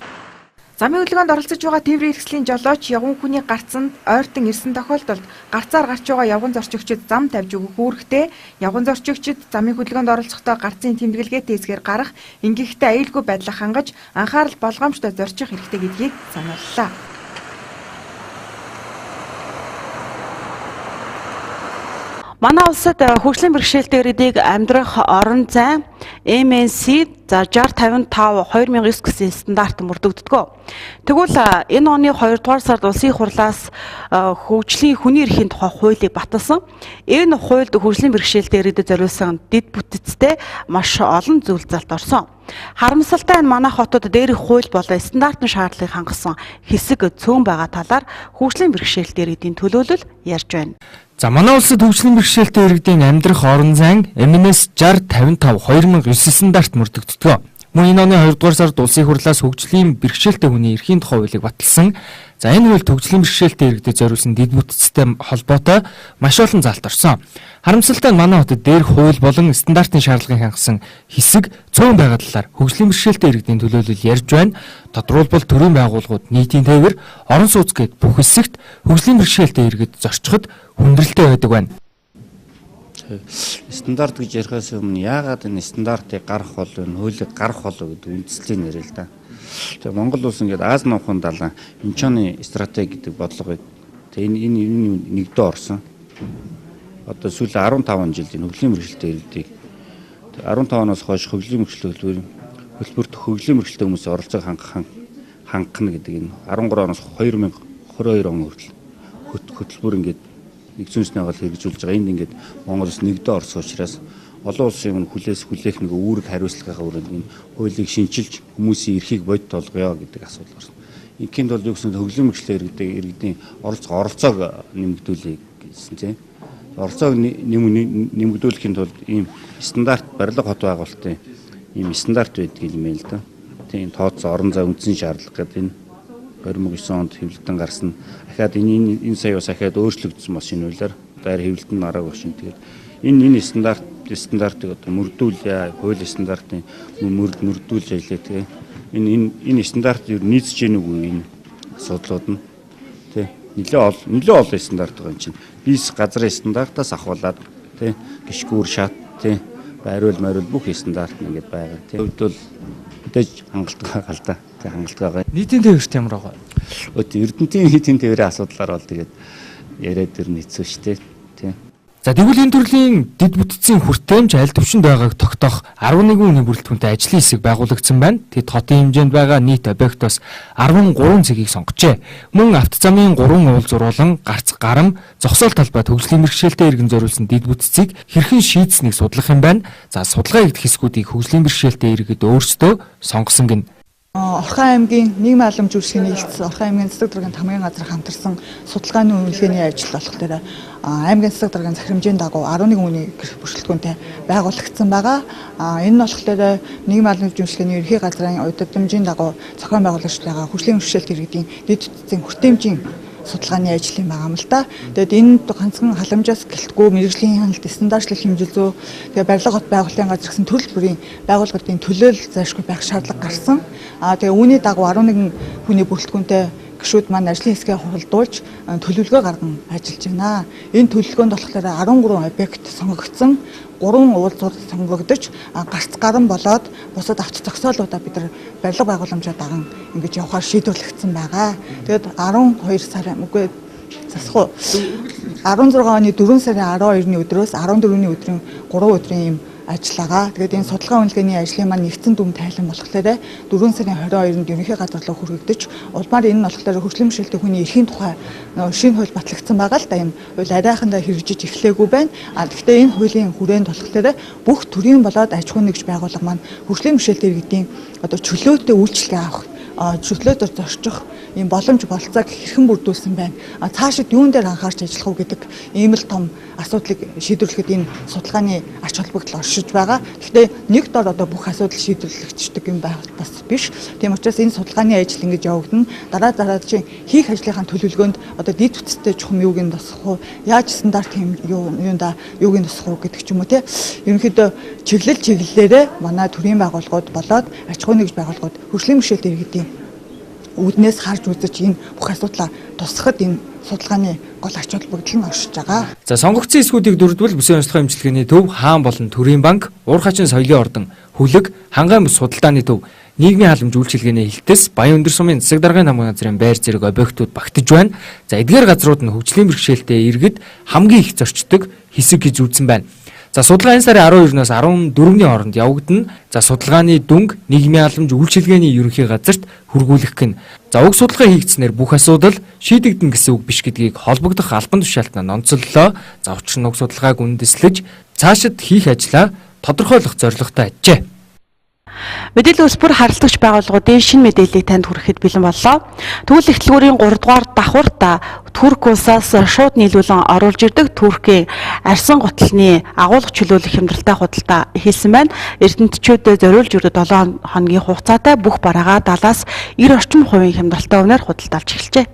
Замын хөдөлгөөнд оролцож байгаа тээврийн хэрэгслийн жолооч явган хүний гарцанд ойртон ирсэн тохиолдолд гарцаар гарч байгаа явган зорчигчид зам тавьж өгөх үүрэгтэй явган зорчигчид замын хөдөлгөөнд оролцохдоо гарцын тэмдэглэгээтэй эсгээр гарах ингэхдээ аюулгүй байдлаа хангаж анхаарал болгоомжтой зорчих хэрэгтэй гэдгийг санууллаа. Манай улсад хөгжлийн бэрхшээлтэй иргэдийг амьдрах орон зай MNC за 6055 2009 гэсэн стандарт мөрдөгддөг. Тэгвэл энэ оны 2 дугаар сард улсын хурлаас хөгжлийн хүний эрхийн тухай хуулийг баталсан. Энэ хуульд хөгжлийн бэрхшээлтэй иргэдэд зориулсан дэд бүтцтэй маш олон зүйл залт орсон. Харамсалтай нь манай хотод дээрх хууль болон стандартын шаардлагыг хангасан хэсэг цөөн байгаа талаар хөгжлийн бэрхшээлтэй иргэдийн төлөөлөл ярьж байна. За манай улсад хөгжлийн бэрхшээлтэй иргэдийн амьдрах орон зайн МНС 6055 2009 стандарт мөрдөгддөг. Мөн энэ оны 2 дугаар сард улсын хурлаас хөгжлийн бэрхшээлтэй хүний эрхийн тухай хуулийг баталсан. За энэ хуульд хөгжлийн бэрхшээлтэй иргэдэд зориулсан дэд бүтцтэй холбоотой маш олон залт орсон. Харамсалтай нь манай хотод дээрх хууль болон стандартын шаардлагыг хангасан хэсэг цөөн байгаа талаар хөгжлийн бэрхшээлтэй иргэдийн төлөөлөл ярьж байна. Тодорхойлбол төрийн байгууллагууд нийтийн тээвэр, орон сууц гээд бүх хэсэгт хөгжлийн бэрхшээлтэй иргэд зорчиход хүндрэлтэй байдаг байна. Стандарт гэж ярихаас өмнө яагаад энэ стандартыг гарах болов, энэ хуулийг гарах болов гэдэг үндслийг нэрэл л да. Тэгээ Монгол улс ингээд Аз намхан далайн эмчооны стратеги гэдэг бодлого байд. Тэгээ энэ нэгдөө орсон. Одоо сүүл 15 жилд энэ хөгжлийн бэрхшээлтэй иргэдийг 15 оноос хойш хөгжлийн хөтөлбөрт хөгжлийн бэрхшээлтэй хүмүүсийн оролцоог хангахна гэдэг энэ 13 оноос 2022 он хүртэл хөтөлбөр ингээд нэгдсэн үндэсний агуулгыг хэрэгжүүлж байгаа. Энд ингээд Монгол улс нэгдээ орсон учраас олон улсын өмнө хүлээх нэг үүрэг хариуцлагынхаа өрөөнд энэ хуулийг шинчилж хүмүүсийн эрхийг бодит болгоё гэдэг асуудал гарсан. Инхинд бол юу гэсэн хөгжлийн бэрхшээлтэй иргэдийн оролцоог нэмэгдүүлэх гэсэн тийм. Оролцоог нэмэгдүүлэхийн тулд ийм стандарт барилга хот байгуулалтын ийм стандарт байдаг юм байна л да. Тийм тооцоо орон зай үндсэн шаардлага гэдэг энэ 2009 онд хэвлэлтэн гарсан. Дахиад энэ сая бас дахиад өөрчлөгдсөн бас энэ хуулиар дайр хэвлэлтэн арга багшин. Тэгээд энэ стандартыг одоо мөрдүүлээ, хуулийн стандартын мөрдүүлж ажиллая. Тэгээ энэ стандарт юу нийцж гэнэ үгүй энэ асуудлууд нь тий нэлээ олон стандарт байгаа юм чинь. Бис газрын стандартаас ахуулаад тий гიშгүүр шат тий байруул бүх стандарт ингээд байгаа. Тий бол мэдээж хангалттай байгаа л да. Хангалттай байгаа. Нийтийн тээвэрт ямар байгаа? Эрдэнэтийн нийтийн тээврийн асуудлаар бол тэгээд яриад ирнэ хэцүү шүү дээ. Тий. За тэгвэл энэ төрлийн дэд бүтцийн хүртээмж аль төвшөнд байгааг тогтоох 11 хүний бүрэлдэхүүнтэй ажлын хэсэг байгуулагдсан байна. Тэд хотын хэмжээнд байгаа нийт объектоос 13 цэгийг сонгожээ. Мөн авто замын 3 уулзууруулан гарц гарам зогсоол талбайд хөгжлийн бэрхшээлтэй иргэн зориулсан дэд бүтцийг хэрхэн шийдсэнийг судлах юм байна. За судалгаа хийх хэсгүүдийг хөгжлийн бэрхшээлтэй иргэд өөрсдөө сонгосон гэнэ. Орхон аймгийн нийгмийн албан жүжигчдийн нэгдсэн Орхон аймгийн засаг даргын хамгийн газар хамтарсан судалгааны үнэлгээний ажил болох дээр аймгийн засаг даргын захирамжийн дагуу 11 хүний бүрэлдэхүүнтэй байгуулагдсан байгаа. Энэ нь болохоор нийгмийн албан жүжигчдийн ерхий газрын удирдамжийн дагуу зохион байгуулагч байгаа хөгжлийн бэрхшээлтэй иргэдийн дэд бүтцийн хүртээмжийн судалгааны ажил юм байгаа юм л да. Тэгээд энэ ганцхан халамжаас гэлтгүй мэрэгжлийн хяналт стандартчлал хэмжилзөө тэгээд барилга хот байгуулалтын газар гэсэн төрөл бүрийн байгууллагуудын төлөөлөл зайлшгүй байх шаардлага гарсан. Тэгээд үүний дагуу 11 хүний бүрэлдэхүүнтэй гишүүд маань ажлын хэсгээ хуралдуулж төлөвлөгөө гарган ажиллаж байна. Энэ төлөвлөгөөнд болохоор 13 объект сонгогдсон, 3 уулзууд сонгогдож, гарц гарan болоод бусад авто зогсоолуудаа бид нар барилга байгууламжаа даган ингэж явахаар шийдвэрлэгдсэн байгаа. Тэгээд 12 сарын үгүй засах уу 16 оны 4 сарын 12-ны өдрөөс 14-ний өдрийн 3 өдрийн юм ажиллагаа. Тэгээд энэ судалгаа үнэлгээний ажлын маань нэгдсэн дүн тайлан болохоор 4 сарын 22-нд ерөнхий газар руу хүргэгдэж, улмаар энэ нь болохоор хөгжлийн бэрхшээлтэй хүний эрхийн тухай шинэ хууль батлагдсан байгаа л да. Энэ хууль арайхандаа хэрэгжиж эхлээгүй байна. Гэхдээ энэ хуулийн хүрээнд болохоор бүх төрийн болоод аж ахуйн нэгж байгууллага маань хөгжлийн бэрхшээлтэй иргэдийн одоо чөлөөтэй үйлчилгээ авах, чөлөөтөөр зорчих ийм боломж болцоог хэрхэн бүрдүүлсэн байна. Цаашид юун дээр анхаарч ажиллах уу гэдэг ийм л том асуудлыг шийдвэрлэхэд энэ судалгааны ач холбогдол оршиж байгаа. Гэхдээ нэг дор одоо бүх асуудал шийдвэрлэгддэг юм байх бас биш. Тийм учраас энэ судалгааны ажил ингэж явагдана. Дараагийн хийх ажлынхаа төлөвлөгөөнд одоо дид үтцтэй чухам юуг нь тусах уу, яаж стандарт юунда юуг нь тусах уу гэдэг ч юм уу те. Ерөнхийдөө чиглэлээрээ манай төрийн байгууллагууд болоод аж ахуйн нэгж байгууллагууд хөгжлийн бэрхшээлтэй иргэдийн үүднээс харж үзэж энэ бүх асуудлаа тусахад энэ судалгааны гол ач холбогдол нь оршиж байгаа. За сонгогдсон эсгүүдийг дөрөвдүгээр бүсийн онцлогын эмчилгээний төв, хаан болон төрийн банк, уур хачин соёлын ордон, хүлэг, хангаан бүс судалдааны төв, нийгмийн халамж үйлчилгээний хэлтэс, Баян өндөр сумын засаг даргын намын газрын байр зэрэг объектууд багтаж байна. За эдгээр газрууд нь хөгжлийн бэрхшээлтэй иргэд хамгийн их зорчдог хэсэг гэж үзсэн байна. За судалгаа энэ сарын 12-наас 14-ний хооронд явагдана. За судалгааны дүнг нийгмийн халамж үйлчилгээний ерөнхий газарт хүргүүлэх гэн. За уг судалгаа хийгдснээр бүх асуудал шийдэгдэн гэсэн үг биш гэдгийг холбогдох албан тушаалтнаа онцоллоо. За учир нь уг судалгааг үндэслэж цаашид хийх ажлаа тодорхойлох зорилготой ажээ. Мэдээллийн ус бүр харилцагч байгууллагуудын шинэ мэдээллийг танд хүрэхэд бэлэн боллоо. Тэгвэл эхлэлгүүрийн 3 дугаар давхурт Турк улсаас шууд нийлүүлэн оруулж ирдэг Туркийн арьсан гутлын агуулга чөлөөлөх хямдралтай худалдаа эхэлсэн байна. Эрдэмтчүүдэд зориулж өрөө 7 хоногийн хугацаатай бүх бараагаа 70-аас 90 орчим хувийн хямдралтай үнээр худалдаалж эхэлжээ.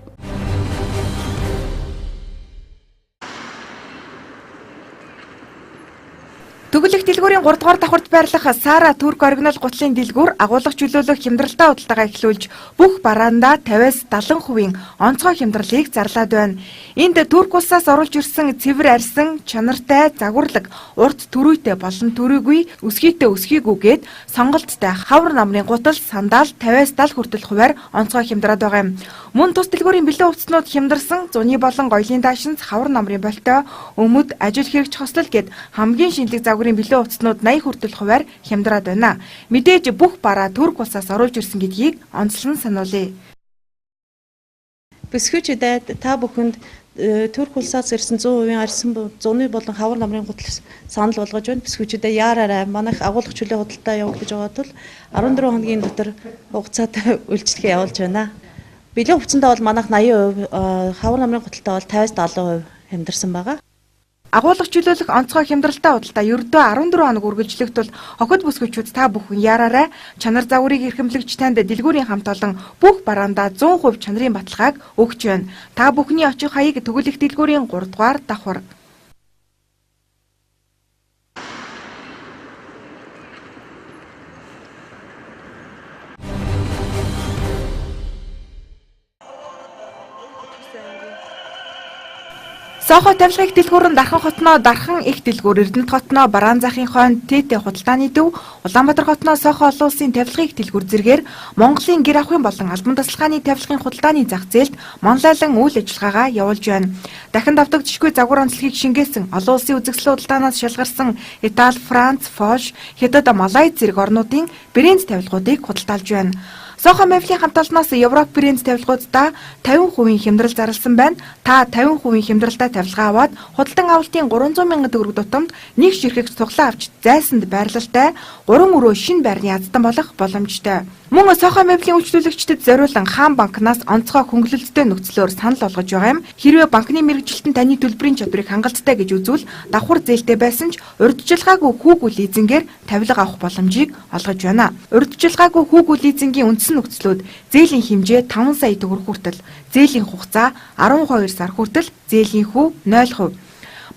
Төгөлөх дэлгүүрийн 3 дугаар давхурт байрлах Сара Турк оригинал гутлын дэлгүүр агуулга чөлөөлөх хямдралтай худалдаагаа эхлүүлж бүх бараандаа 50-70% онцгой хямдралыг зарлаад байна. Энд Турк улсаас оруулж ирсэн цэвэр арьсан, чанартай, загварлаг, урт төрүйтэй болон төрүйгүй, өсгийтэй өсгийгүйгээд сонголттой хавар намрын гутал, сандал 50-70 хүртэл хувиар онцгой хямдраад байгаа юм. Мөн тус дэлгүүрийн бэлэн хувцснууд хямдарсан, зуны болон гоёлын даашинз, хавар намрын болтой, өмд, ажил хэрэгч хослол гэд хамгийн шинэлэг загварын бэлэн хувцснууд 80 хүртэл хувиар хямдраад байна. Мэдээж бүх бараа Турк улсаас оруулж ирсэн гэдгийг онцлон сануулъя. Бүсгүйчдэд та бүхэнд Турк улсаас ирсэн 100% арьсан зуны болон хавар намрын гутал санал болгож байна. Бүсгүйчдэд яараарай манайх агуулга чөлөө худалдаа явагдаж байгаа тул 14 хоногийн дотор хугацаатай үйлчлэгээ явуулж байна. Бэлэн хувцсандаа бол манайх 80%, хавар намрын гуталтаа бол 50-70% хямдарсан байгаа. Агуулга чөлөөлөх онцгой хямдралтай худалдаа ердөө 14 хоног үргэлжлэх тул хохид бүсгүйчүүд та бүхэн яараарай чанар загварыг эрхэмлэгч танд дэлгүүрийн хамт олон бүх бараандаа 100% чанарын баталгааг өгч байна. Та бүхний очих хаяг Төгөлөх дэлгүүрийн 3 дугаар давхар. Сохо тавилгын дэлгүүр нь Дархан хотноо Дархан их дэлгүүр, Эрдэнэт хотноо Бараан захын хойно Тэтэ худалдааны төв, Улаанбаатар хотноо Сохо олон улсын тавилгын их дэлгүүр зэргээр Монголын гэр ахуйн болон албан тасалгааны тавилгын худалдааны зах зээлд манлайлан үйл ажиллагаагаа явуулж байна. Дахин давтагдчихгүй загвар онцлогийг шингээсэн олон улсын үзэгсэл худалдаанаас шалгарсан Итали, Франц, Польш, Хятад, Малайз зэрэг орнуудын брэнд тавилгуудыг худалдаалж байна. Сохо Мавлийн хамт олноос Европ брэнд тавилгуудаа 50% хямдрал зарласан байна. Та 50% хямдралтай тавилгаа аваад худалдан авалтын 300 мянган төгрөг тутамд нэг ширхэгч цуглаа авч зайсанд байрлалтай 3 өрөө шинэ байрны аздан болох боломжтой. Мөн Сохо Мавлийн үйлчлүүлэгчдэд зориулан Хаан банкнаас онцгой хөнгөлөлттэй нөхцлөөр санал болгож байгаа юм. Хэрвээ банкны мэргэжилтэн таны төлбөрийн чадварыг хангалттай гэж үзвэл давхар зээлтэй байсан ч урьдчилгаагүй хүүгүй лизингээр тавилга авах боломжийг олгож байна. Урьдчилгаагүй хүүгүй лизингийн үндсэн нөхцлүүд зээлийн хэмжээ 5 сая төгрөг хүртэл, зээлийн хугацаа 12 сар хүртэл, зээлийн хүү 0%.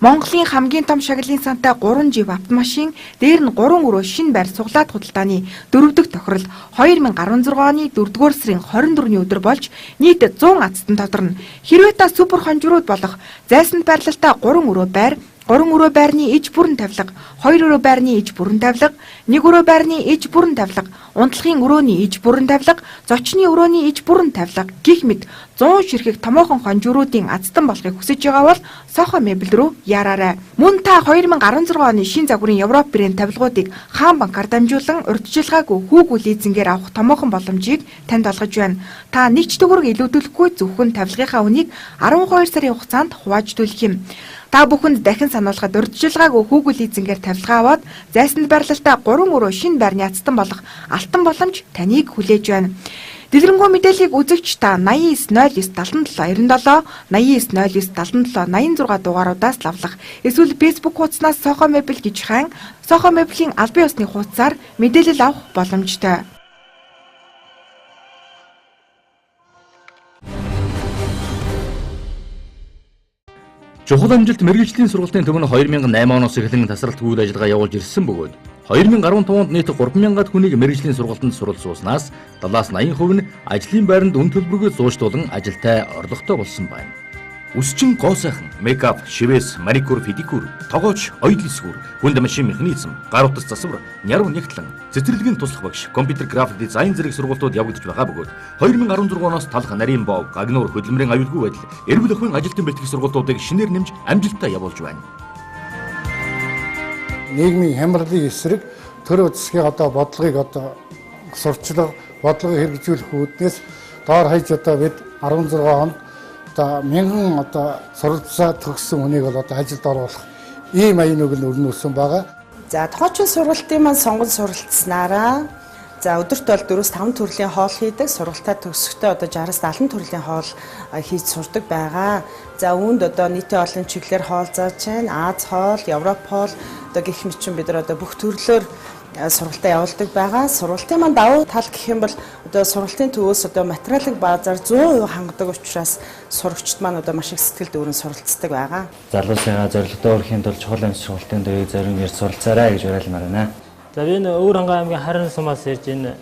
Монголын хамгийн том шагналын сантай 3 жив автомашин, дээр нь 3 өрөө шинэ байр суглаад худалдааны 4 дахь тохирол 2016 оны 4-р сарын 24-ний өдөр болж нийт 100 ацтан тодорно. Хэрвээ та супер хонжрууд болох зайсанд байрлалтай 3 өрөө байр, 3 өрөө байрны иж бүрэн тавилга, 2 өрөө байрны иж бүрэн тавилга, 1 өрөө байрны иж бүрэн тавилга, унтлагын өрөөний иж бүрэн тавилга, зочны өрөөний иж бүрэн тавилга гэх мэт 100 ширхэг томоохон хонжруудын ацтан болохыг хүсэж байгаа бол Сохо мебель рүү яараарай. Мөн та 2016 оны шин загварын Европ брэнд тавилгуудыг хаан банкар дамжуулан урьдчилгаагүй хүүгүй лизингээр авах томоохон боломжийг танд олгож байна. Та нэг ч төгрөг илүүдүүлэхгүй зөвхөн тавилгынхаа үнийг 12 сарын хугацаанд хувааждуулах юм. Та бүхэнд дахин сануулгад урьдчилгаагүй хүүгүй лизингээр тавилгаа аваад зайсанд байрлалтай 3 өрөө шинэ байрны ацтан болох алтан боломж таныг хүлээж байна. Дэлгэрэнгүй мэдээллийг үзэгч та 890977 97 890977 86 дугааруудаас лавлах эсвэл Facebook хуудаснаас Сохо мебель гэж хаан Сохо мебелийн албан ёсны хуудасаар мэдээлэл авах боломжтой. Чухал амжилт мэргэжлийн сургалтын төв нь 2008 оноос эхлэн тасралт үйл ажиллагаа явуулж ирсэн бөгөөд 2015 онд нийт 3000-аад хүнийг мэргэжлийн сургалтанд суралцуулснаас 70-80% нь ажлын байранд үн төлбөргүй зууштуулан ажилтай орлоготой болсон байна. Үсчин гоо сайхан, мейкап, шивэс, маникюр, педикюр, тогооч, оюутны сүр, хүнд машин механизм, гар утас засвар, няруу нэгтлэн, цэцэрлэгийн туслах багш, компьютер график дизайн зэрэг сургалтууд явагдаж байгаа бөгөөд 2016 оноос талх нарийн бов, гагнуур, хөдөлмөрийн аюулгүй байдал, эрүүл ахуйн ажилтан бэлтгэх сургалтуудыг шинээр нэмж амжилттай явуулж байна. Нийгмийн хямралын эсрэг төр үзэсгийн бодлогыг сурчлага, бодлогыг хэрэгжүүлэх үүднээс доор хаяж бид 16 онд мянган суралцаа төгссөн хүнийг бол ажилд оруулах ийм аян үг нь өрнүүлсэн байгаа. За тохиолчлын сургалтын маань сонгон суралцсанараа өдөрт бол 4-5 төрлийн хоол хийдэг, сургалтаа төгсөхдөө 60-70 төрлийн хоол хийж сурдаг байгаа. За үүнд нийтийн олон чиглэлээр хоол зааж байна. Аз хоол, Европ хоол гэх мэт чинь бид нар бүх төрлөөр сургалтаа явуулдаг байгаа. Сургалтын маань давуу тал гэх юм бол сургалтын төвөөс материалын баазаар 100% хангадаг учраас сурагчид маань маш их сэтгэл дүүрэн суралцдаг байгаа. Залуусыгаа зорилготой өрхийн тулд чухал амжилт сургалтын төвийг зарим ирж суралцаарай гэж уриалмаар байна. За би энэ Өвөрхангай аймгийн Харин сумаас ирж энэ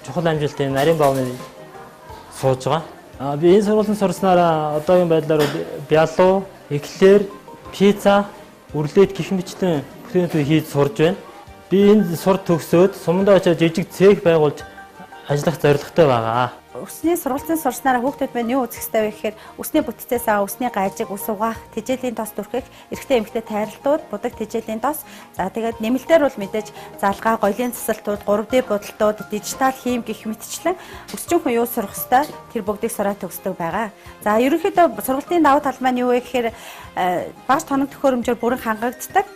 чухал амжилтын нарийн баавны сууж байгаа. Би энэ сургалтанд сурснараа одоогийн байдлаар бялуу, эклер, пицца, үрлээд гэх мэтчтэн бүтээн хийж сурж байна. Би энэ сур төгсөөд сумдаа очиж жижиг цех байгуулж ажиллах зорилготой байгаа. Өсний сургалтын сурснараа хүүхдүүд маань юу үзэх ёстой вэ гэхээр өсний бүтцээс өсний гажиг, ус угаах, тэжээлийн тос дүрхэх, эрэгтэй эмэгтэй тайралтууд, будаг тэжээлийн тос. За тэгээд нэмэлтээр бол мэдээж залгаа, гоёлын засалтууд, 3D бодолтууд, дижитал хийм гэх мэтчлэн өсчин хүн юу сурах ёстой тэр бүгдийг сураад төгсдөг байгаа. За ерөнхийдөө сургалтын давуу тал маань юу вэ гэхээр багш тоног төхөөрөмжөөр бүрэн хангагддаг.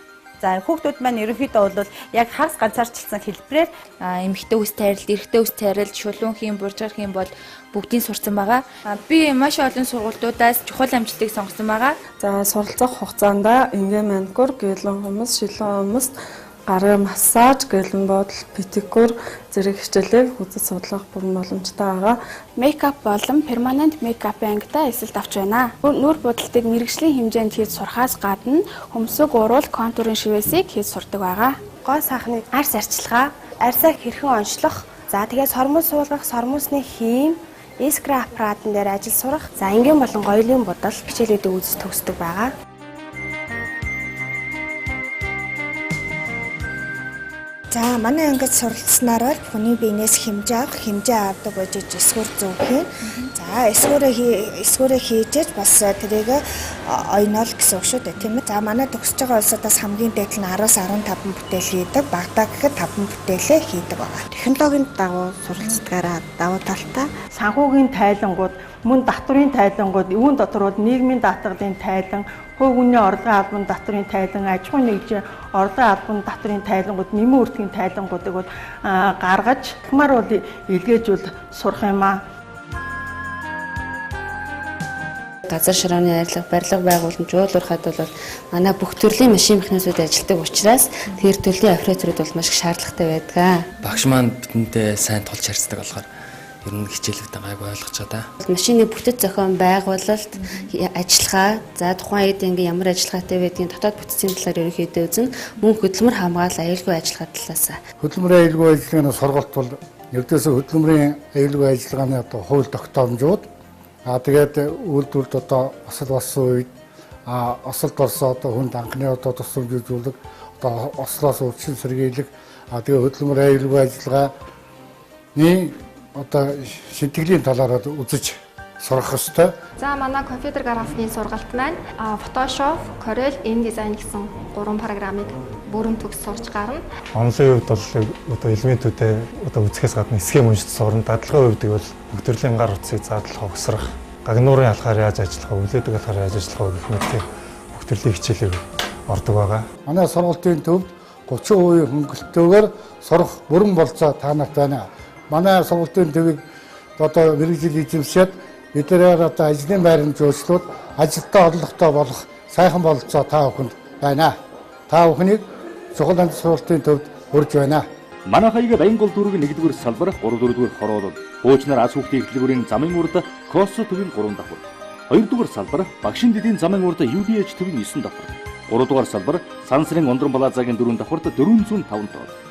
За хүүхдүүд маань ерөнхийдөө бол яг хагас ганцаарчлсан хэлбэрээр эмэгтэй ус тайралт, эрэгтэй ус тайралт, шулуун хийм, буржгар хийм бол бүгдийг сурсан байгаа. Би маш олон сургуулиудаас чухал амжилтыг сонгосон байгаа. За суралцах хугацаанд ингийн маникюр, гэлэн хүмүүс, шилэн хүмүүс, гарын массаж, гэлэн бодол, педикюр зэрэг хичээлийг үзэж судлах бүрэн боломжтой байгаа. Мейкап болон перманент мейкапын ангидаа эсэлт авч байна. Нүур будалтыг мэрэгжлийн хэмжээнд хийж сурахаас гадна хөмсөг уруул контурын шивэсийг хийж сурдаг байгаа. Гоо сайхныг арьс арчилгаа, арьсаа хэрхэн онцлох, за тэгээд сормос суулгах, сормосны хийм, искра аппаратын дээр ажил сурах, за энгийн болон гоёлын будал хичээлүүдийг үзэж төгсдөг байгаа. За манай ангид суралцсанаар хүний биенээс хэмжээ авдаг гэж эсвэр зөөхин. За эсвэрээ хийж бас тэрийг ойноол гэсэн үг шүү дээ, тийм ээ. За манай төгсөж байгаа улсуудаас хамгийн дээд нь 10-аас 15 бүтээл хийдэг, багтаа гэхэд 5 бүтээлээ хийдэг байгаа. Технологийн дагуу суралцдагаараа давуу талтай. Санхүүгийн тайлангууд, мөн татврын тайлангууд, үүн дотор нийгмийн даатгалын тайлан, хувь хүний орлогын албан татврын тайлан, аж ахуйн нэгжийн орлогын албан татврын тайлангууд, нэмийн үртгийн тайлангуудыг гаргаж хэмээр бол илгээжүүл сурах юм аа. Газар широоны барилга байгууламж уулуурхад бол манай бүх төрлийн машин механизмууд ажилладаг учраас тэр төрлийн операторууд бол маш их шаардлагатай байдаг. Багш маань бидэнтэй сайн тулж харьцдаг болохоор ер нь хичээлүүдээ гайг ойлгож байгаа. Машины бүтэц зохион байгуулалт, ажиллагаа, за тухайн үед ингээ ямар ажиллагаатай байдгийг дотоод бүтцийн талаар ерөнхийдөө үзэн мөн хөдөлмөр хамгаалал аюулгүй ажиллагаа талаас. Хөдөлмөрийн аюулгүй ажиллагааны сургалт бол нэгдээс хөдөлмөрийн аюулгүй ажиллагааны одоо хууль тогтоомжууд тэгээд үйлдвэрлэлд одоо осол болсон үед осолд орсон одоо хүнд анхны одоо тусламжуулах одоо ослоос өвчин сэргийлэх тэгээд хөдөлмөрийн аюулгүй ажиллагааны одоо шинтгэлийн талаар үзэж сурах ёстой. За манай компьютер графикийн сургалт маань Photoshop, Corel, InDesign гэсэн 3 программыг бүрэн төгс сурч гарна. Онлайн хувьд бол одоо элементүүдээ одоо үзэхээс гадна схем уншиж сурна. Дадлагын хувьд бол бүх төрлийн гар утсыг задлах, угсрах, гагнуурын алхаар яаж ажиллах вэ, үлээдэг алхаар яаж ажиллах вэ гэх мэт бүх төрлийн хичээлийг ордог байгаа. Манай сургалтын төвд 30% хөнгөлтөөр сурах бүрэн болцоо таанах байна. Манай сургалтын төвийг одоо мэргэжил эзэмшээд бидээр одоо ажлын байрны жуулчлууд ажилтаа орлоготой болох сайхан бололцоо та бүхэнд байна. Та бүхнийг чухал амжилт сургалтын төвд хүрж байна. Манай хаяг Баянгол дүүрэг 1-р салбар, 3-4-р хороолол, хуучнаар ас хүүхдийн эхлэлгүүрийн замын урд Косо төвийн 3 давхар. 2-р салбар, Багшин дэдийн замын урд UDH төвийн 9 давхар. 3-р салбар, Сансрын Ондрон Балазагийн 4 давхарт 405 тоо.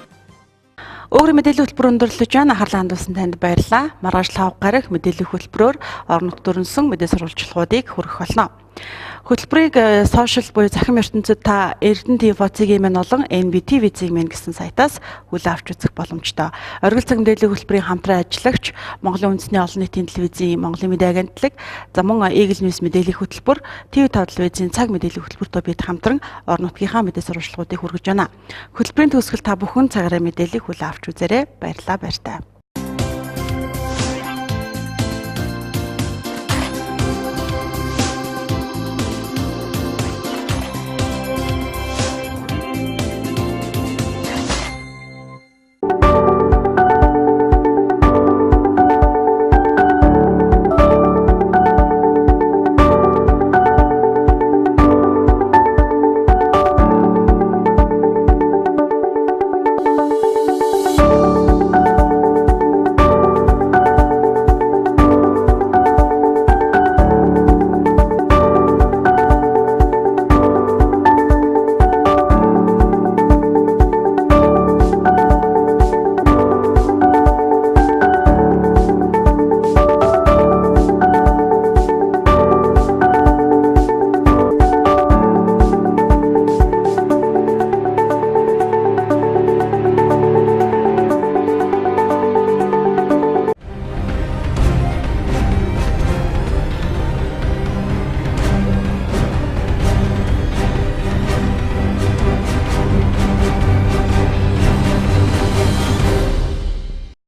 Өөрөөр мэдээллийн хөтөлбөр өндөрлөж байна. Анхаарлаа хандуулсан танд баярлалаа. Маргааш 5 гараг мэдээллийн хөтөлбөрөөр орон нутг төрөнсөн мэдээ сурвалжлагуудыг хүргэх болно. Хөтөлбөрийг сошиал буюу захин ертөнцид та Эрдэнэ ТV-ийн мэн болон NBTV-ийн мэн гэсэн сайтаас хүлээн авч үзэх боломжтой. Оргил цаг мэдээллийн хөтөлбөрийн хамтран ажиллагч Монголын үндэсний олон нийтийн телевизийн Монголын мэдээ агентлаг, за мөн Eagle News мэдээллийн хөтөлбөр, TV5 телевизийн цаг мэдээллийн хөтөлбөртөө бид хамтран орон нутгийнхаа мэдээ сурвалжлагуудыг хүргэж байна. Хөтөлбөрийн төгсгөл та бүхэн цагаараа мэдээллийг хүлээн авч үзээрэй. Баярлалаа, баяртай.